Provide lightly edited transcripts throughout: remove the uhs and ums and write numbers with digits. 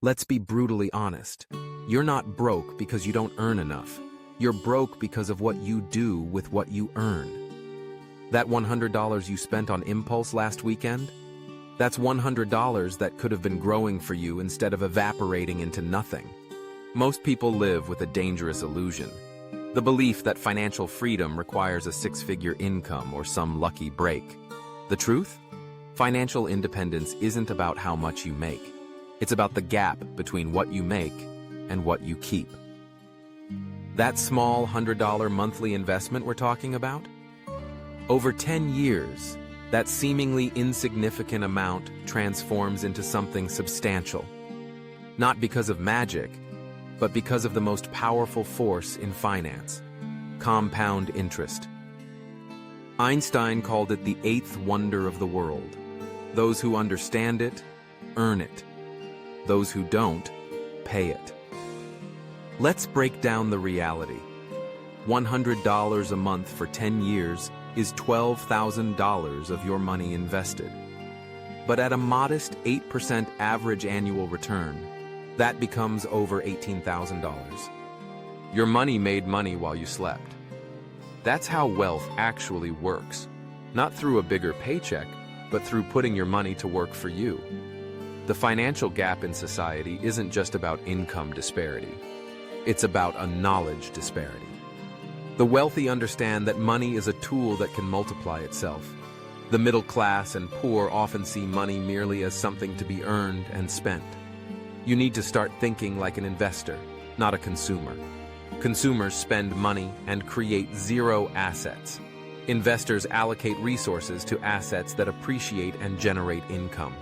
Let's be brutally honest. You're not broke because you don't earn enough. You're broke because of what you do with what you earn. That $100 you spent on impulse last weekend? That's $100 that could have been growing for you instead of evaporating into nothing. Most people live with a dangerous illusion. The belief that financial freedom requires a six-figure income or some lucky break. The truth? Financial independence isn't about how much you make. It's about the gap between what you make and what you keep. That small $100 monthly investment we're talking about? Over 10 years, that seemingly insignificant amount transforms into something substantial. Not because of magic, but because of the most powerful force in finance: compound interest. Einstein called it the eighth wonder of the world. Those who understand it, earn it. Those who don't, pay it. Let's break down the reality. $100 a month for 10 years is $12,000 of your money invested. But at a modest 8% average annual return, that becomes over $18,000. Your money made money while you slept. That's how wealth actually works. Not through a bigger paycheck, but through putting your money to work for you. The financial gap in society isn't just about income disparity. It's about a knowledge disparity. The wealthy understand that money is a tool that can multiply itself. The middle class and poor often see money merely as something to be earned and spent. You need to start thinking like an investor, not a consumer. Consumers spend money and create zero assets. Investors allocate resources to assets that appreciate and generate income.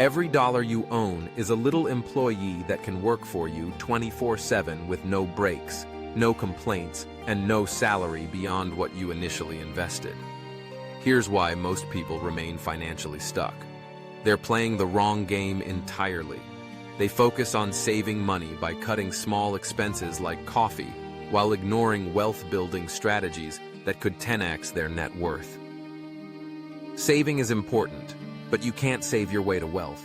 Every dollar you own is a little employee that can work for you 24/7 with no breaks, no complaints, and no salary beyond what you initially invested. Here's why most people remain financially stuck. They're playing the wrong game entirely. They focus on saving money by cutting small expenses like coffee, while ignoring wealth-building strategies that could 10x their net worth. Saving is important, but you can't save your way to wealth.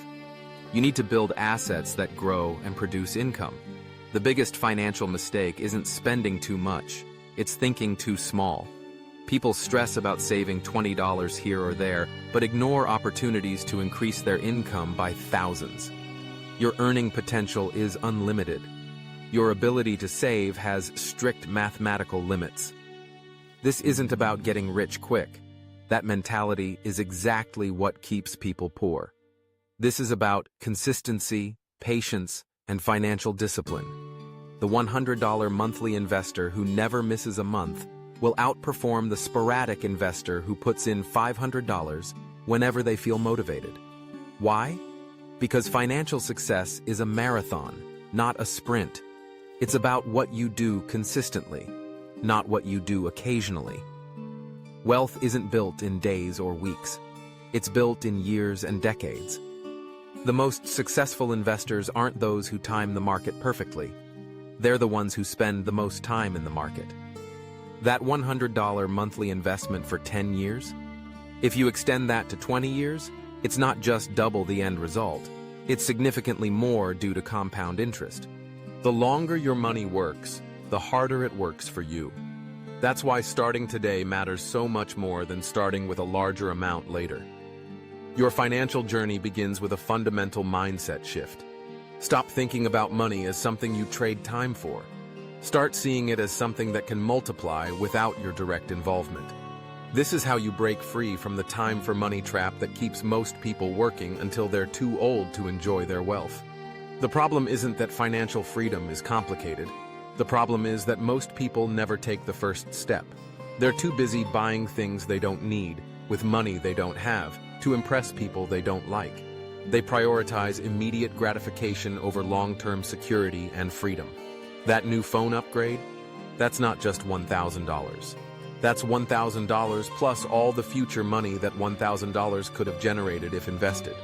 You need to build assets that grow and produce income. The biggest financial mistake isn't spending too much, it's thinking too small. People stress about saving $20 here or there, but ignore opportunities to increase their income by thousands. Your earning potential is unlimited. Your ability to save has strict mathematical limits. This isn't about getting rich quick. That mentality is exactly what keeps people poor. This is about consistency, patience, and financial discipline. The $100 monthly investor who never misses a month will outperform the sporadic investor who puts in $500 whenever they feel motivated. Why? Because financial success is a marathon, not a sprint. It's about what you do consistently, not what you do occasionally. Wealth isn't built in days or weeks. It's built in years and decades. The most successful investors aren't those who time the market perfectly. They're the ones who spend the most time in the market. That $100 monthly investment for 10 years? If you extend that to 20 years, it's not just double the end result. It's significantly more due to compound interest. The longer your money works, the harder it works for you. That's why starting today matters so much more than starting with a larger amount later. Your financial journey begins with a fundamental mindset shift. Stop thinking about money as something you trade time for. Start seeing it as something that can multiply without your direct involvement. This is how you break free from the time for money trap that keeps most people working until they're too old to enjoy their wealth. The problem isn't that financial freedom is complicated. The problem is that most people never take the first step. They're too busy buying things they don't need, with money they don't have, to impress people they don't like. They prioritize immediate gratification over long-term security and freedom. That new phone upgrade? That's not just $1,000. That's $1,000 plus all the future money that $1,000 could have generated if invested.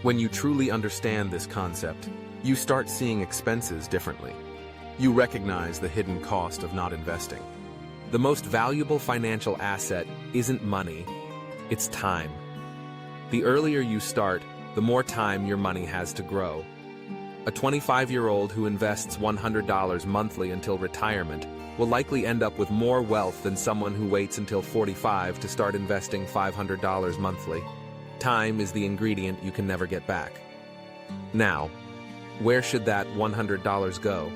When you truly understand this concept, you start seeing expenses differently. You recognize the hidden cost of not investing. The most valuable financial asset isn't money, it's time. The earlier you start, the more time your money has to grow. A 25-year-old who invests $100 monthly until retirement will likely end up with more wealth than someone who waits until 45 to start investing $500 monthly. Time is the ingredient you can never get back. Now, where should that $100 go?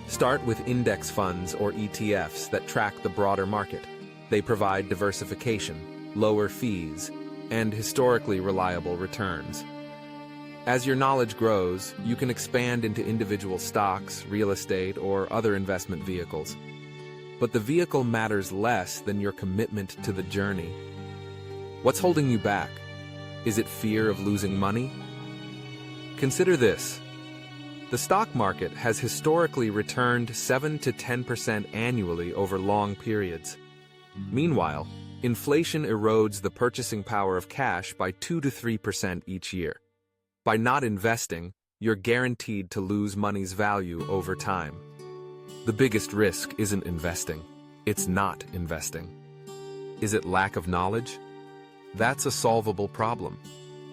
Start with index funds or ETFs that track the broader market. They provide diversification, lower fees, and historically reliable returns. As your knowledge grows, you can expand into individual stocks, real estate, or other investment vehicles. But the vehicle matters less than your commitment to the journey. What's holding you back? Is it fear of losing money? Consider this. The stock market has historically returned 7 to 10% annually over long periods. Meanwhile, inflation erodes the purchasing power of cash by 2 to 3% each year. By not investing, you're guaranteed to lose money's value over time. The biggest risk isn't investing, it's not investing. Is it lack of knowledge? That's a solvable problem.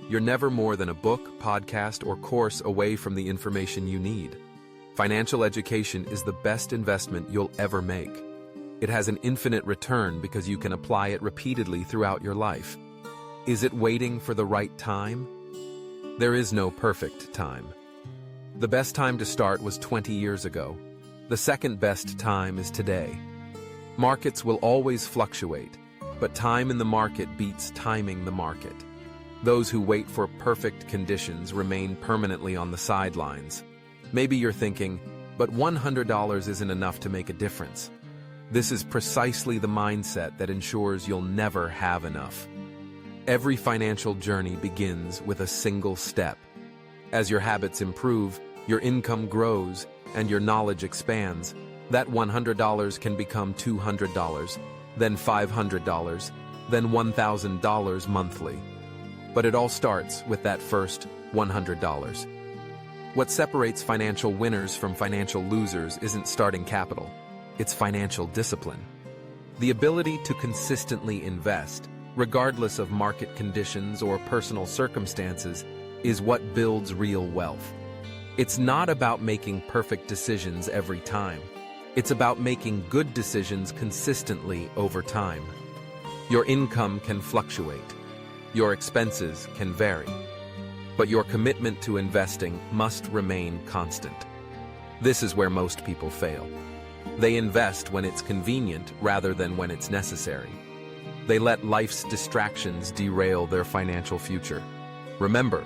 You're never more than a book, podcast, or course away from the information you need. Financial education is the best investment you'll ever make. It has an infinite return because you can apply it repeatedly throughout your life. Is it waiting for the right time? There is no perfect time. The best time to start was 20 years ago. The second best time is today. Markets will always fluctuate, but time in the market beats timing the market. Those who wait for perfect conditions remain permanently on the sidelines. Maybe you're thinking, but $100 isn't enough to make a difference. This is precisely the mindset that ensures you'll never have enough. Every financial journey begins with a single step. As your habits improve, your income grows, and your knowledge expands. That $100 can become $200, then $500, then $1,000 monthly. But it all starts with that first $100. What separates financial winners from financial losers isn't starting capital, it's financial discipline. The ability to consistently invest, regardless of market conditions or personal circumstances, is what builds real wealth. It's not about making perfect decisions every time. It's about making good decisions consistently over time. Your income can fluctuate. Your expenses can vary. But your commitment to investing must remain constant. This is where most people fail. They invest when it's convenient rather than when it's necessary. They let life's distractions derail their financial future. Remember,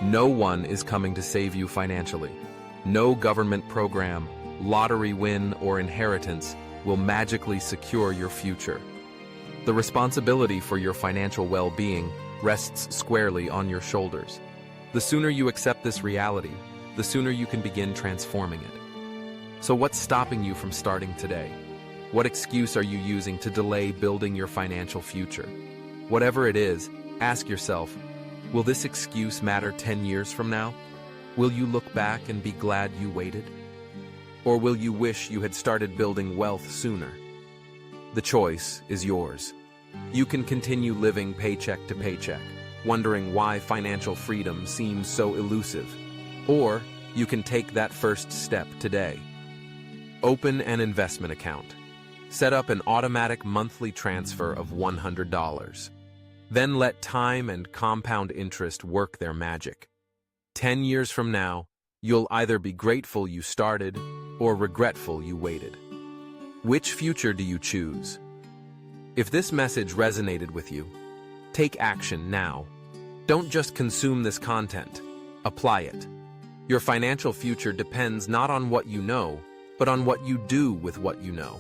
no one is coming to save you financially. No government program, lottery win, or inheritance will magically secure your future. The responsibility for your financial well-being rests squarely on your shoulders. The sooner you accept this reality, the sooner you can begin transforming it. So what's stopping you from starting today? What excuse are you using to delay building your financial future? Whatever it is, ask yourself, will this excuse matter 10 years from now? Will you look back and be glad you waited? Or will you wish you had started building wealth sooner? The choice is yours. You can continue living paycheck to paycheck, wondering why financial freedom seems so elusive. Or you can take that first step today. Open an investment account. Set up an automatic monthly transfer of $100. Then let time and compound interest work their magic. 10 years from now, you'll either be grateful you started or regretful you waited. Which future do you choose? If this message resonated with you, take action now. Don't just consume this content, apply it. Your financial future depends not on what you know, but on what you do with what you know.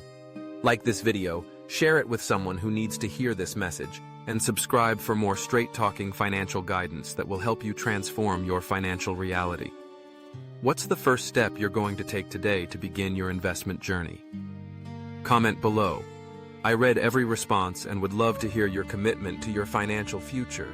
Like this video, share it with someone who needs to hear this message, and subscribe for more straight-talking financial guidance that will help you transform your financial reality. What's the first step you're going to take today to begin your investment journey? Comment below. I read every response and would love to hear your commitment to your financial future.